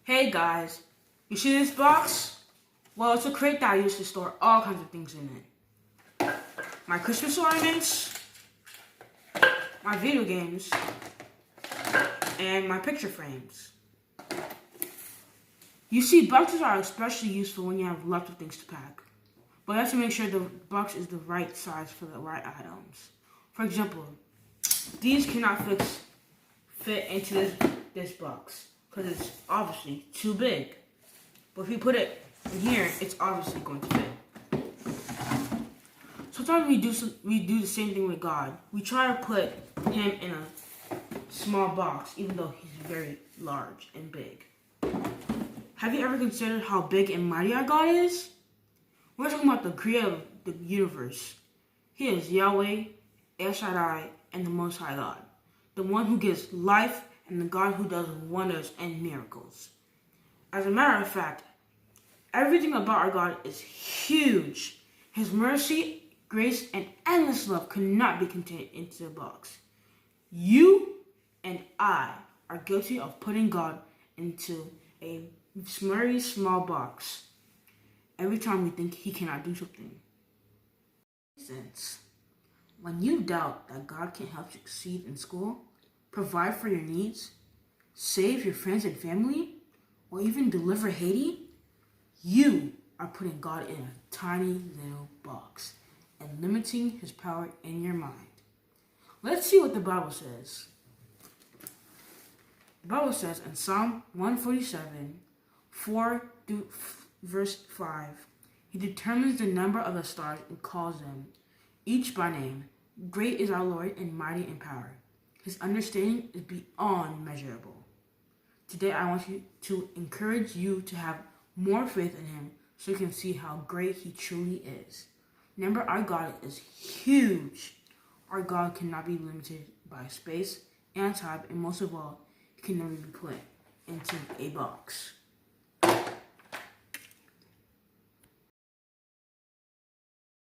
Hey guys, you see this box? Well, it's a crate that I use to store all kinds of things in it. My Christmas ornaments, my video games, and my picture frames. You see, boxes are especially useful when you have lots of things to pack. But you have to make sure the box is the right size for the right items. For example, these cannot fit into this box because it's obviously too big. But if you put it in here, it's obviously going to fit. Sometimes we do the same thing with God. We try to put him in a small box, even though he's very large and big. Have you ever considered how big and mighty our God is? We're talking about the creator of the universe. He is Yahweh, El Shaddai, and the Most High God. The one who gives life and the God who does wonders and miracles. As a matter of fact, everything about our God is huge. His mercy, grace, and endless love could not be contained into a box. You and I are guilty of putting God into a very small box every time we think he cannot do something. Since when you doubt that God can help you succeed in school, provide for your needs, save your friends and family, or even deliver Haiti, you are putting God in a tiny little box and limiting his power in your mind. Let's see what the Bible says. The Bible says in Psalm 147, 4 through verse 5, he determines the number of the stars and calls them, each by name. Great is our Lord and mighty in power. His understanding is beyond measurable. Today I want to encourage you to have more faith in him so you can see how great he truly is. Remember, our God is huge. Our God cannot be limited by space and time, and most of all, he can never be put into a box.